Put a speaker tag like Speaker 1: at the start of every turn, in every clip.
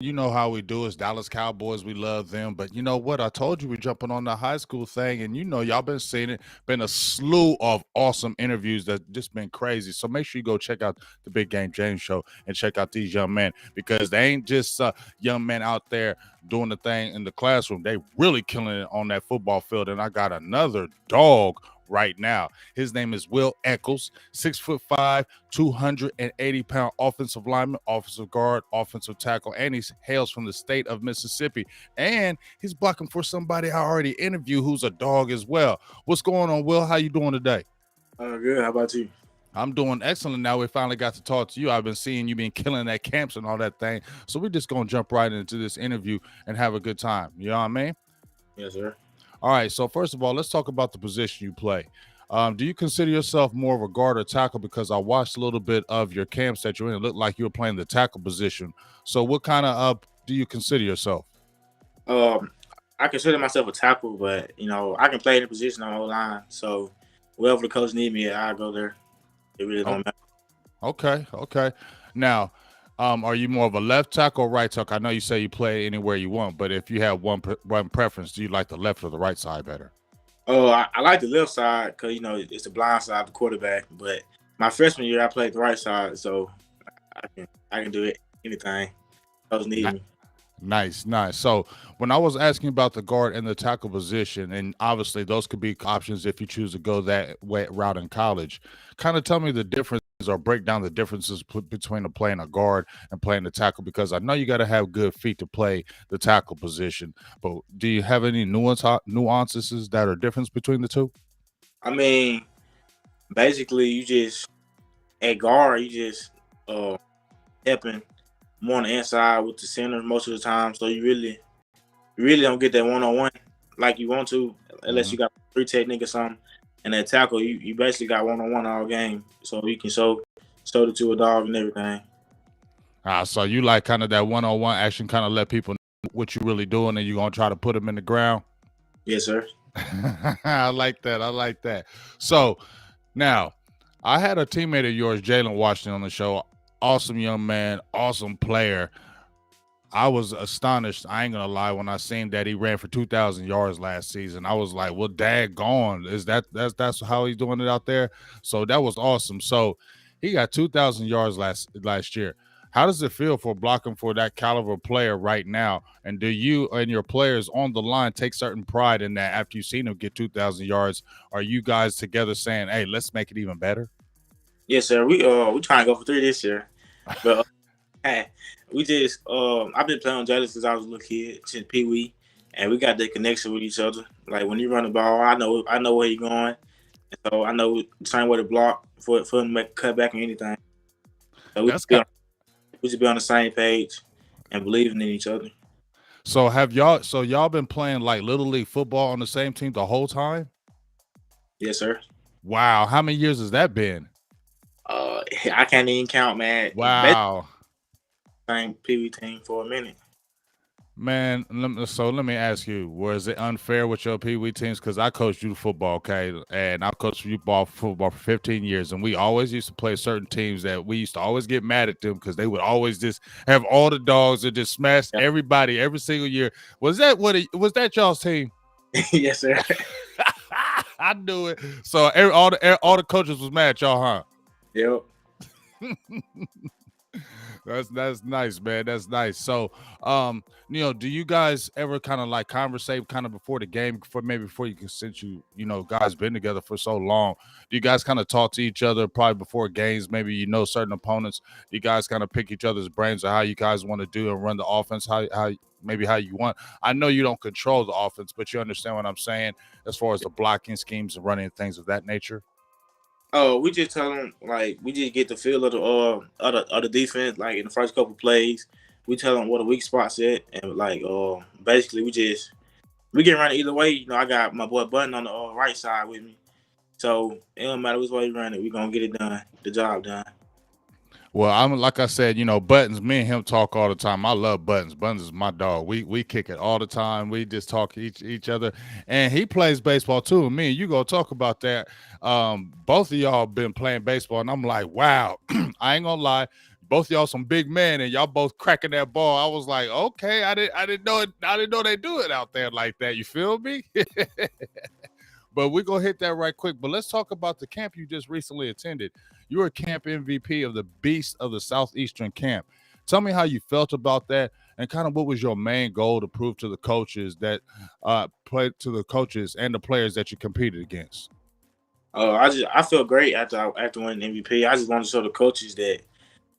Speaker 1: You know how we do. It's Dallas Cowboys. We love them. But you know what? I told you we're jumping on the high school thing, and you know y'all been seeing it. Been a slew of awesome interviews that just been crazy. So make sure you go check out the Big Game James show and check out these young men because they ain't just young men out there doing the thing in the classroom. They really killing it on that football field. And I got another dog right now. His name is Will Echoles, 6'5", 280-pound offensive lineman, offensive guard, offensive tackle, and he hails from the state of Mississippi. And he's blocking for somebody I already interviewed who's a dog as well. What's going on, Will? How you doing today?
Speaker 2: Good. How about you?
Speaker 1: I'm doing excellent now. We finally got to talk to you. I've been seeing you been killing at camps and all that thing. So we're just going to jump right into this interview and have a good time. You know what I mean?
Speaker 2: Yes, sir.
Speaker 1: All right. So first of all, let's talk about the position you play. Do you consider yourself more of a guard or tackle? Because I watched a little bit of your camps that you're in. It looked like you were playing the tackle position. So what kind of do you consider yourself?
Speaker 2: Um, I consider myself a tackle, but I can play any position on the line. So wherever the coach need me, I go there. It really
Speaker 1: Oh,
Speaker 2: don't matter.
Speaker 1: okay. Okay. Now, are you more of a left tackle or right tackle? I know you say you play anywhere you want, but if you have one preference, do you like the left or the right side better?
Speaker 2: Oh, I like the left side because it's the blind side of the quarterback. But my freshman year, I played the right side, so I can do it anything. Coach need me.
Speaker 1: Nice, nice. So when I was asking about the guard and the tackle position, and obviously those could be options if you choose to go that way route in college, kind of tell me the difference or break down the differences between playing a guard and playing the tackle because I know you got to have good feet to play the tackle position. But do you have any nuances that are difference between the two?
Speaker 2: I mean, basically, you just at guard, you just helping more on the inside with the center most of the time. So you really don't get that one on one like you want to, unless
Speaker 1: Hmm.
Speaker 2: you got three technique or something. And that tackle, you basically got one on one all game, so you can show it to a dog and everything.
Speaker 1: So you like kind of that one-on-one action, kind of let people know what you're really doing, and you're gonna try to put them in the ground.
Speaker 2: Yes, sir.
Speaker 1: I like that. I like that. So now, I had a teammate of yours, Jalen Washington, on the show. Awesome young man, awesome player. I was astonished. I ain't gonna lie when I seen that he ran for 2,000 yards last season. I was like, "Well, daggone, is that's how he's doing it out there?" So that was awesome. So he got 2,000 yards last year. How does it feel for blocking for that caliber player right now? And do you and your players on the line take certain pride in that after you've seen him get 2,000 yards? Are you guys together saying, "Hey, let's make it even better"?
Speaker 2: Yes, sir. We trying to go for three this year, but hey, we just I've been playing on Jalen since I was a little kid, since Pee Wee, and we got that connection with each other. Like when you run the ball, I know where you're going, so I know the same way to block for him to make a cutback or anything. So
Speaker 1: That's kind.
Speaker 2: we just be on the same page and believing in each other.
Speaker 1: So have y'all? So y'all been playing like little league football on the same team the whole time?
Speaker 2: Yes, sir.
Speaker 1: Wow, how many years has that been?
Speaker 2: I can't even count, man. Basically,
Speaker 1: Wow,
Speaker 2: same Pee Wee team for a minute.
Speaker 1: man. So let me ask you: was it unfair with your Pee Wee teams? Because I coached youth football, okay, and I coached youth ball football for 15 years, and we always used to play certain teams that we used to always get mad at them because they would always just have all the dogs and just smash
Speaker 2: Yeah.
Speaker 1: everybody every single year. Was that was that y'all's team?
Speaker 2: Yes, sir.
Speaker 1: I knew it. So all the coaches was mad at y'all, huh?
Speaker 2: Yep.
Speaker 1: That's nice, man. That's nice. So, do you guys ever kind of like conversate kind of before the game, for maybe before you can, since guys been together for so long, do you guys kind of talk to each other probably before games? Maybe certain opponents. Do you guys kind of pick each other's brains or how you guys want to do and run the offense? How maybe how you want. I know you don't control the offense, but you understand what I'm saying as far as the blocking schemes and running things of that nature.
Speaker 2: Oh, we just tell them like we just get the feel of the other defense. Like in the first couple plays, we tell them what a weak spot's at, and like basically we can run it either way. I got my boy Button on the right side with me, so it don't matter which way you run it, we gonna get it done, the job done.
Speaker 1: Well, I'm like I said, Buttons. Me and him talk all the time. I love Buttons. Buttons is my dog. We kick it all the time. We just talk each other, and he plays baseball too. And me and you go talk about that. Both of y'all been playing baseball, and I'm like, wow. I ain't gonna lie. both y'all some big men, and y'all both cracking that ball. I was like, okay, I didn't know it. I didn't know they do it out there like that. You feel me? But we're gonna hit that right quick. But let's talk about the camp you just recently attended. You were camp MVP of the Beast of the Southeastern Camp. Tell me how you felt about that, and kind of what was your main goal to prove to the coaches that played to the coaches and the players that you competed against.
Speaker 2: I feel great after winning MVP. I just want to show the coaches that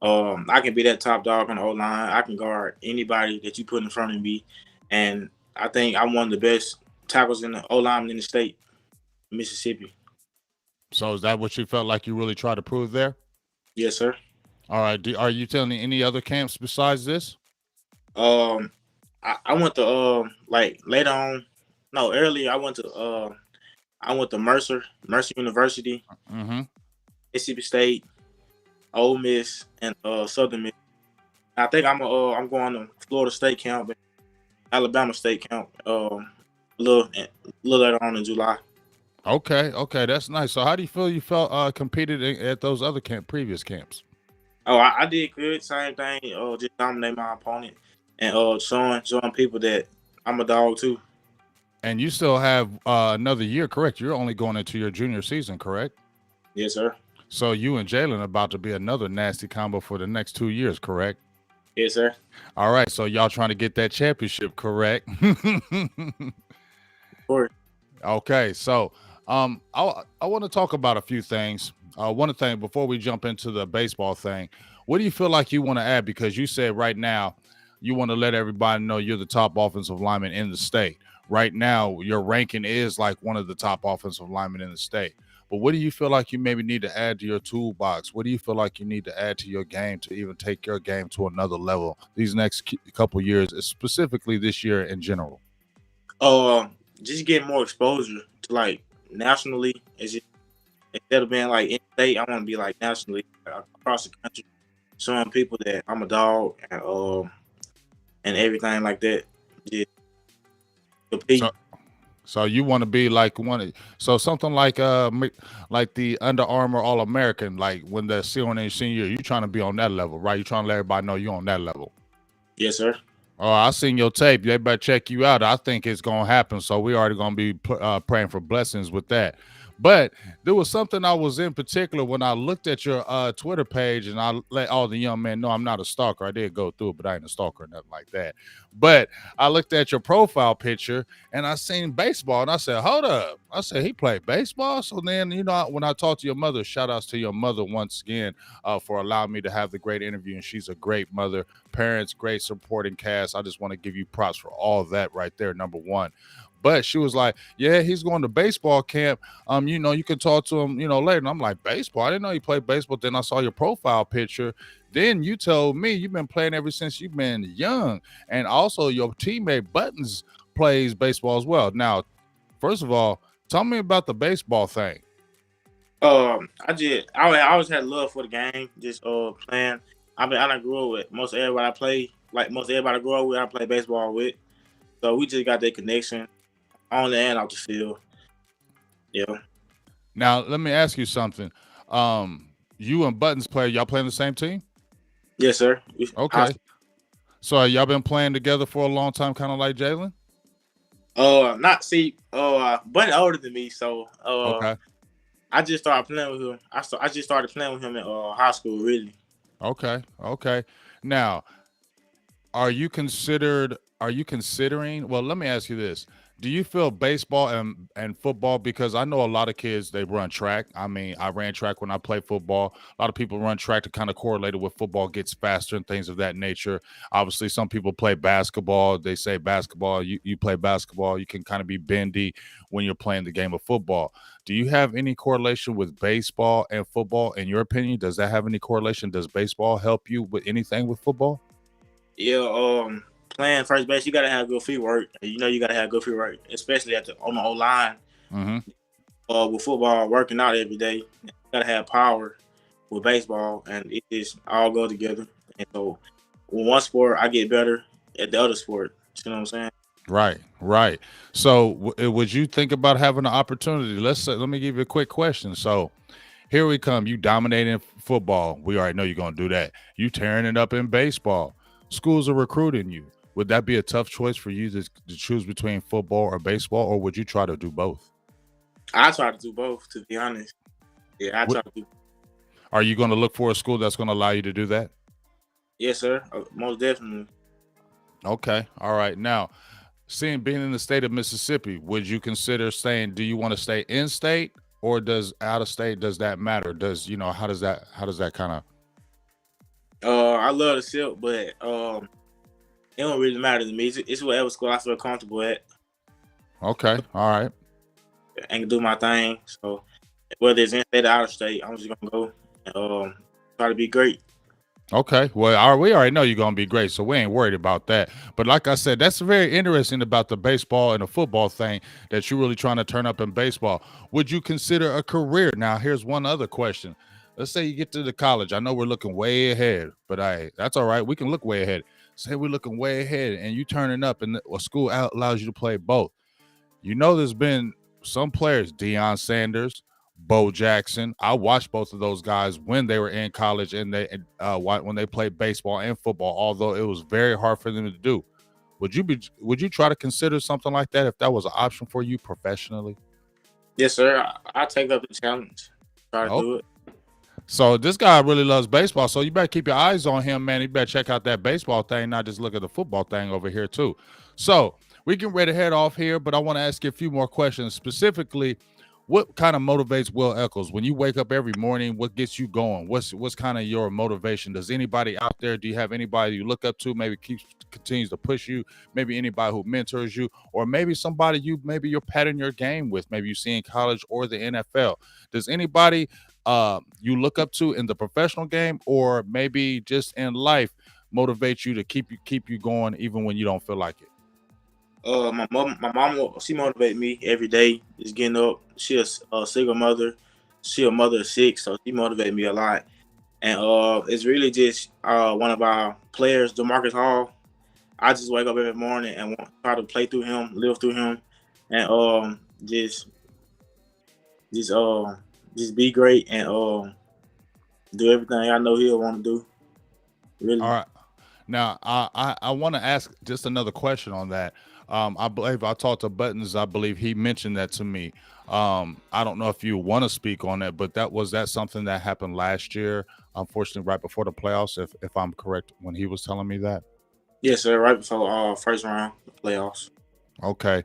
Speaker 2: I can be that top dog on the O line. I can guard anybody that you put in front of me, and I think I'm one of the best tackles in the O line in the state, Mississippi.
Speaker 1: So is that what you felt like you really tried to prove there?
Speaker 2: Yes, sir.
Speaker 1: All right. Are you telling me any other camps besides this?
Speaker 2: I went to like later on, no earlier. I went to Mercer University,
Speaker 1: Mm-hmm.
Speaker 2: Mississippi State, Ole Miss, and Southern Miss. I think I'm going to Florida State camp, Alabama State camp, a little later on in July.
Speaker 1: Okay, that's nice. So how do you feel you felt competed at those other previous camps?
Speaker 2: Oh, I did good. Same thing. Just dominate my opponent and showing people that I'm a dog too.
Speaker 1: And you still have another year, correct? You're only going into your junior season, correct?
Speaker 2: Yes, sir.
Speaker 1: So you and Jalen about to be another nasty combo for the next 2 years, correct?
Speaker 2: Yes, sir.
Speaker 1: All right. So y'all trying to get that championship, correct?
Speaker 2: Of course.
Speaker 1: Okay. So I want to talk about a few things. One thing before we jump into the baseball thing, what do you feel like you want to add? Because you said right now you want to let everybody know you're the top offensive lineman in the state. Right now, your ranking is like one of the top offensive linemen in the state. But what do you feel like you maybe need to add to your toolbox? What do you feel like you need to add to your game to even take your game to another level these next couple years, specifically this year in general?
Speaker 2: Just get more exposure to like nationally. Instead of being like in state, I want to be like nationally across the country, showing people that I'm a dog and everything like that. Yeah.
Speaker 1: So you want to be like so something like the Under Armour All American, like when the CONA senior, you trying to be on that level, right? You trying to let everybody know you on that level.
Speaker 2: Yes, sir.
Speaker 1: Oh, I seen your tape. They better check you out. I think it's gonna happen. So we already gonna be praying for blessings with that. But there was something I was in particular when I looked at your Twitter page, and I let all the young men know I'm not a stalker. I did go through it, but I ain't a stalker or nothing like that. But I looked at your profile picture and I seen baseball, and I said, hold up. I said, he played baseball? So then, when I talked to your mother, shout outs to your mother once again for allowing me to have the great interview. And she's a great mother, parents, great supporting cast. I just want to give you props for all of that right there, number one. But she was like, yeah, he's going to baseball camp. You can talk to him, later. And I'm like, baseball? I didn't know he played baseball. Then I saw your profile picture. Then you told me you've been playing ever since you've been young. And also your teammate Buttons plays baseball as well. Now, first of all, tell me about the baseball thing.
Speaker 2: I always had love for the game, just playing. I done grew up with most everybody I play, like most everybody I grew up with, I play baseball with. So we just got that connection on the and off the field. Yeah.
Speaker 1: Now let me ask you something. You and Buttons y'all playing the same team?
Speaker 2: Yes, sir.
Speaker 1: Okay. So y'all been playing together for a long time, kind of like Jalen?
Speaker 2: Button older than me, so
Speaker 1: okay.
Speaker 2: I just started playing with him. I just started playing with him in high school, really.
Speaker 1: Okay. Now, are you considering? Well, let me ask you this: do you feel baseball and football? Because I know a lot of kids, they run track. I mean, I ran track when I played football. A lot of people run track to kind of correlate it with football, gets faster and things of that nature. Obviously, some people play basketball. They say basketball. You play basketball. You can kind of be bendy when you're playing the game of football. Do you have any correlation with baseball and football? In your opinion, does that have any correlation? Does baseball help you with anything with football?
Speaker 2: Yeah. Playing first base, you gotta have good feet work. You gotta have good feet work, especially on the O line.
Speaker 1: Mm-hmm.
Speaker 2: With football, working out every day, you gotta have power. With baseball, and it just all go together. And so, with one sport, I get better at the other sport. You know what I'm saying?
Speaker 1: Right. So, would you think about having an opportunity? Let me give you a quick question. So, Here we come. You dominating football. We already know you're going to do that. You tearing it up in baseball. Schools are recruiting you. Would that be a tough choice for you to choose between football or baseball, or would you try to do both?
Speaker 2: I try to do both, to be honest. Yeah, I
Speaker 1: What,
Speaker 2: try to do.
Speaker 1: are you going to look for a school that's going to allow you to do that?
Speaker 2: Yes, sir. Most definitely.
Speaker 1: Okay. All right. Now, being in the state of Mississippi, would you consider saying, do you want to stay in state or does out of state, does that matter? How does that kind of,
Speaker 2: I love the silk, but it don't really matter to me. It's whatever school I feel comfortable at
Speaker 1: okay. All right.
Speaker 2: and can do my thing. So whether it's in state or out of state, I'm just gonna go and try to be great.
Speaker 1: Okay. Well, we already know you're going to be great, so we ain't worried about that. But like I said, that's very interesting about the baseball and the football thing that you're really trying to turn up in baseball. Would you consider a career? Now, here's one other question. Let's say you get to the college. I know we're looking way ahead, but that's all right. We can look way ahead. Say we're looking way ahead and you turning up and a school allows you to play both. You know, there's been some players, Deion Sanders, Bo Jackson. I watched both of those guys when they were in college and when they played baseball and football. Although it was very hard for them to do. Would you try to consider something like that if that was an option for you professionally?
Speaker 2: Yes, sir. I take up the challenge. Try to
Speaker 1: Oh,
Speaker 2: do it.
Speaker 1: so this guy really loves baseball. So you better keep your eyes on him, man. You better check out that baseball thing, not just look at the football thing over here too. So we can ready to head off here, but I want to ask you a few more questions. Specifically, what kind of motivates Will Echols when you wake up every morning? What gets you going? What's kind of your motivation? Does anybody out there? Do you have anybody you look up to? Maybe continues to push you. Maybe anybody who mentors you, or maybe somebody you're patting your game with. Maybe you see in college or the NFL. Does anybody you look up to in the professional game, or maybe just in life, motivate you to keep you going even when you don't feel like it?
Speaker 2: My mom, she motivate me every day. Just getting up. She a single mother. She a mother of six, so she motivate me a lot. And it's really just one of our players, DeMarcus Hall. I just wake up every morning and try to play through him, live through him, and just just be great and do everything I know he'll want to do.
Speaker 1: All
Speaker 2: Really.
Speaker 1: right. Now, I want to ask just another question on that. I believe I talked to Buttons. I believe he mentioned that to me. I don't know if you want to speak on that, but that something that happened last year, unfortunately, right before the playoffs, if I'm correct, when he was telling me that.
Speaker 2: Yes, sir. Right before first round playoffs.
Speaker 1: Okay.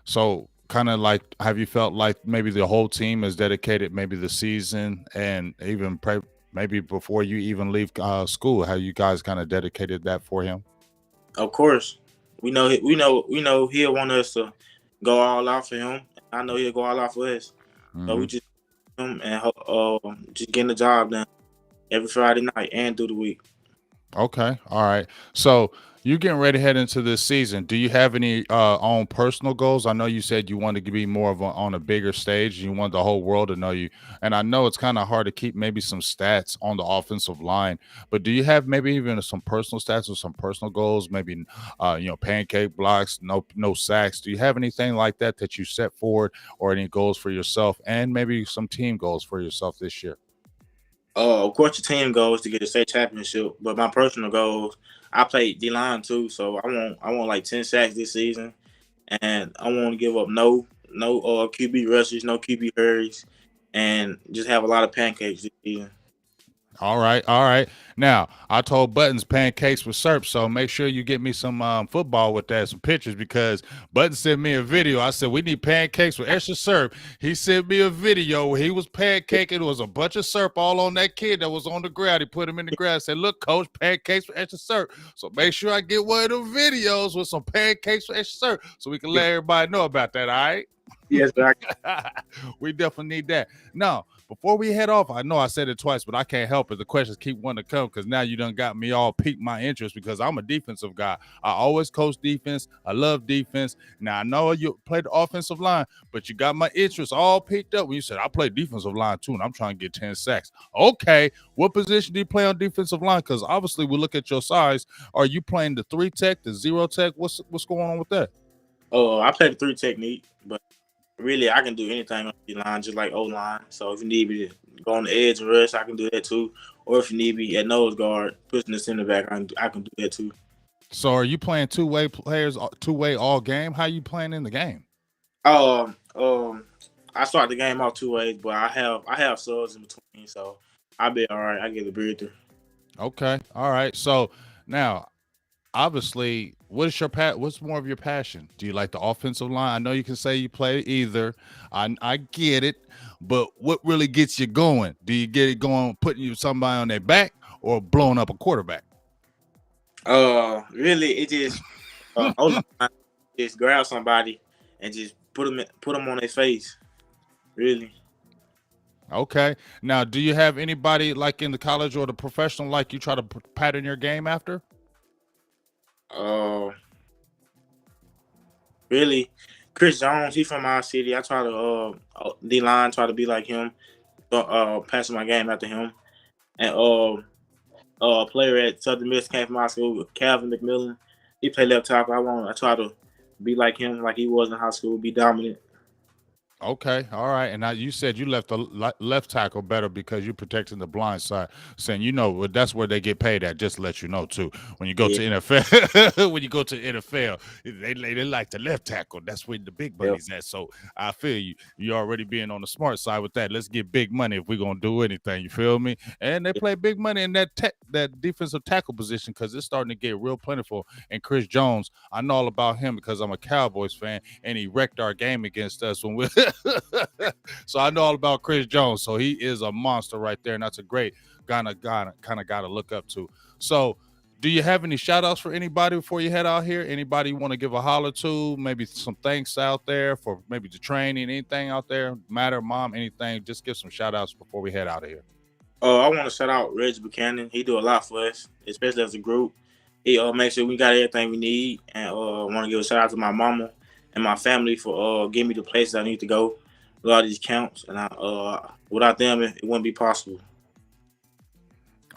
Speaker 1: So kind of like, have you felt like maybe the whole team is dedicated, maybe the season and even maybe before you even leave school, how you guys kind of dedicated that for him?
Speaker 2: Of course, we know he'll want us to go all out for him. I know he'll go all out for us. So we
Speaker 1: Hmm.
Speaker 2: just him and just getting the job done every Friday night and through the week.
Speaker 1: Okay. All right. So you getting ready to head into this season. Do you have any own personal goals? I know you said you wanted to be more on a bigger stage. You want the whole world to know you. And I know it's kind of hard to keep maybe some stats on the offensive line, but do you have maybe even some personal stats or some personal goals? Maybe pancake blocks, no sacks. Do you have anything like that you set forward, or any goals for yourself, and maybe some team goals for yourself this year?
Speaker 2: Of course, the team goes to get a state championship, but my personal goals, I play D line too, so I want like 10 sacks this season, and I want to give up no QB rushes, no QB hurries, and just have a lot of pancakes this season.
Speaker 1: All right, all right. Now I told Buttons pancakes with syrup, so make sure you get me some football with that, some pictures, because Buttons sent me a video. I said we need pancakes with extra syrup. He sent me a video where he was pancaking. It was a bunch of syrup all on that kid that was on the ground. He put him in the ground. Said, "Look, coach, pancakes with extra syrup." So make sure I get one of them videos with some pancakes with extra syrup, so we can let everybody know about that. All right.
Speaker 2: Yes, sir.
Speaker 1: We definitely need that. Now, before we head off, I know I said it twice, but I can't help it. The questions keep wanting to come because now you done got me all piqued my interest because I'm a defensive guy. I always coach defense. I love defense. Now, I know you play the offensive line, but you got my interest all picked up when you said I play defensive line too, and I'm trying to get 10 sacks. Okay, what position do you play on defensive line? Because obviously we look at your size. Are you playing the 3 tech, the 0 tech? What's going on with that?
Speaker 2: I play the three technique, but really, I can do anything on the line, just like O line. So if you need me to go on the edge and rush, I can do that too. Or if you need me at nose guard, pushing the center back, I can do that too.
Speaker 1: So are you playing two-way players, two-way all game? How you playing in the game?
Speaker 2: Um, um, I start the game off 2 ways, but I have subs in between, so I'll be all right. I get the breather.
Speaker 1: Okay. All right. So now, obviously, what's more of your passion? Do you like the offensive line? I know you can say you play either. I get it, but what really gets you going? Do you get it going putting you somebody on their back or blowing up a quarterback?
Speaker 2: Really, it just O line just grab somebody and just put them on their face. Really.
Speaker 1: Okay. Now, do you have anybody like in the college or the professional like you try to pattern your game after?
Speaker 2: Uh, really, Chris Jones, he from our city. I try to D line try to be like him, passing my game after him, and a player at Southern Miss came from my school, Calvin McMillan. He played left tackle. I try to be like him, like he was in high school, be dominant.
Speaker 1: Okay, all right. And now you said you left the left tackle better because you're protecting the blind side. Saying that's where they get paid at. Just to let you know too. When you go
Speaker 2: Yeah,
Speaker 1: to NFL, when you go to NFL, they like the left tackle. That's where the big
Speaker 2: yep,
Speaker 1: money's at. So I feel you. You already being on the smart side with that. Let's get big money if we're gonna do anything. You feel me? And they
Speaker 2: yep,
Speaker 1: play big money in that defensive tackle position because it's starting to get real plentiful. And Chris Jones, I know all about him because I'm a Cowboys fan, and he wrecked our game against us when we. So I know all about Chris Jones. So he is a monster right there, and that's a great kind of guy to look up to. So, do you have any shout outs for anybody before you head out here? Anybody you want to give a holler to? Maybe some thanks out there for maybe the training, anything out there, matter, mom, anything. Just give some shout outs before we head out of here.
Speaker 2: I want to shout out Reggie Buchanan. He do a lot for us, especially as a group. He makes sure we got everything we need, and want to give a shout out to my mama and my family for giving me the places I need to go. A lot of these counts, and without them, it wouldn't be possible.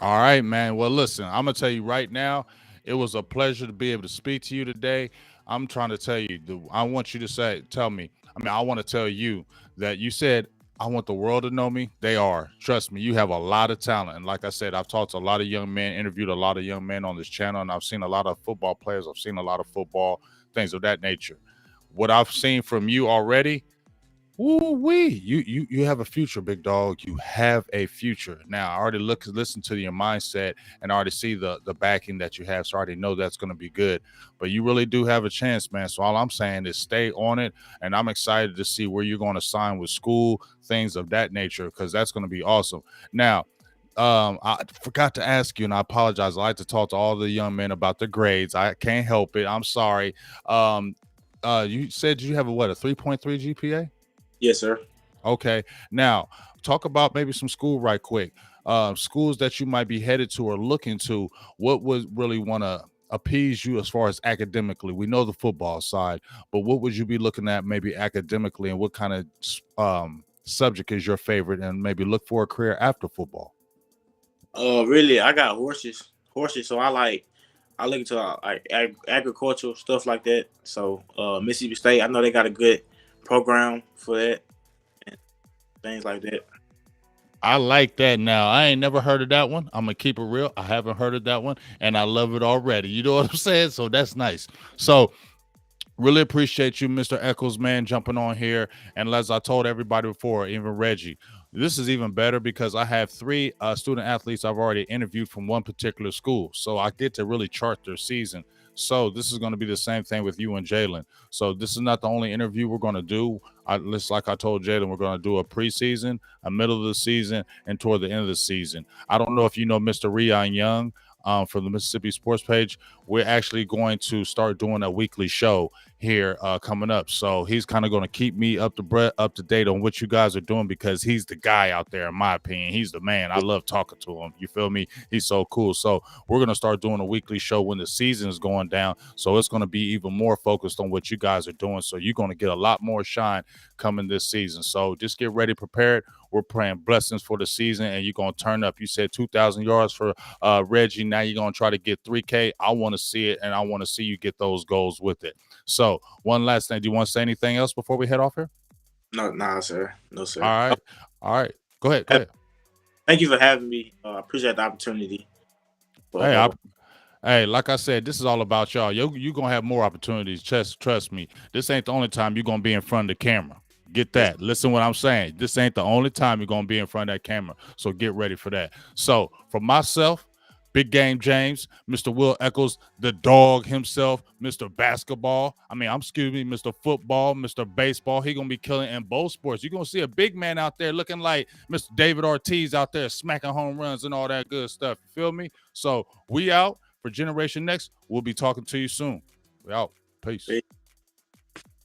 Speaker 1: All right, man. Well, listen, I'm gonna tell you right now, it was a pleasure to be able to speak to you today. I'm trying to tell you, I want you to tell me. I mean, I want to tell you that you said I want the world to know me. They are. Trust me, you have a lot of talent. And like I said, I've talked to a lot of young men, interviewed a lot of young men on this channel, and I've seen a lot of football players. I've seen a lot of football things of that nature. What I've seen from you already, ooh wee, you have a future, big dog. You have a future. Now I already listen to your mindset and I already see the backing that you have. So I already know that's gonna be good. But you really do have a chance, man. So all I'm saying is stay on it. And I'm excited to see where you're gonna sign with school, things of that nature, because that's gonna be awesome. Now, I forgot to ask you, and I apologize. I like to talk to all the young men about their grades. I can't help it. I'm sorry. Um, you said you have a 3.3 GPA?
Speaker 2: Yes, sir.
Speaker 1: Okay. Now, talk about maybe some school right quick. Schools that you might be headed to or looking to. What would really want to appease you as far as academically? We know the football side, but what would you be looking at maybe academically, and what kind of subject is your favorite, and maybe look for a career after football?
Speaker 2: Really, I got horses. So I look into like agricultural stuff like that. So Mississippi State, I know they got a good program for that and things like that.
Speaker 1: I like that. Now, I ain't never heard of that one. I'm gonna keep it real. I haven't heard of that one, and I love it already. You know what I'm saying? So that's nice. So really appreciate you, Mr. Echoles, man, jumping on here. And as I told everybody before, even Reggie, this is even better because I have three student athletes I've already interviewed from one particular school. So I get to really chart their season. So this is going to be the same thing with you and Jalen. So this is not the only interview we're going to do. Like I told Jalen, we're going to do a preseason, a middle of the season, and toward the end of the season. I don't know if you know Mr. Rion Young from the Mississippi Sports Page. We're actually going to start doing a weekly show here coming up. So he's kind of going to keep me up to date on what you guys are doing because he's the guy out there, in my opinion. He's the man. I love talking to him. You feel me? He's so cool. So we're going to start doing a weekly show when the season is going down. So it's going to be even more focused on what you guys are doing. So you're going to get a lot more shine coming this season. So just get ready, prepared. We're praying blessings for the season, and you're going to turn up. You said 2,000 yards for Reggie. Now you're going to try to get 3K. I want to see it, and I want to see you get those goals with it. So, one last thing. Do you want to say anything else before we head off here?
Speaker 2: No, nah, sir. No,
Speaker 1: All
Speaker 2: sir.
Speaker 1: right. All right. Go ahead. Go ahead.
Speaker 2: Thank you for having me. I appreciate the opportunity.
Speaker 1: Hey,
Speaker 2: But
Speaker 1: hey, like I said, this is all about y'all. You gonna have more opportunities. Trust me. This ain't the only time you're gonna be in front of the camera. Get
Speaker 2: yes,
Speaker 1: that. Listen what I'm saying. This ain't the only time you're gonna be in front of that camera. So get ready for that. So for myself, Big Game James, Mr. Will Echoles, the dog himself, Mr. Basketball. Excuse me, Mr. Football, Mr. Baseball. He gonna be killing in both sports. You're gonna see a big man out there looking like Mr. David Ortiz out there smacking home runs and all that good stuff. You feel me? So we out for Generation Next. We'll be talking to you soon. We out. Peace.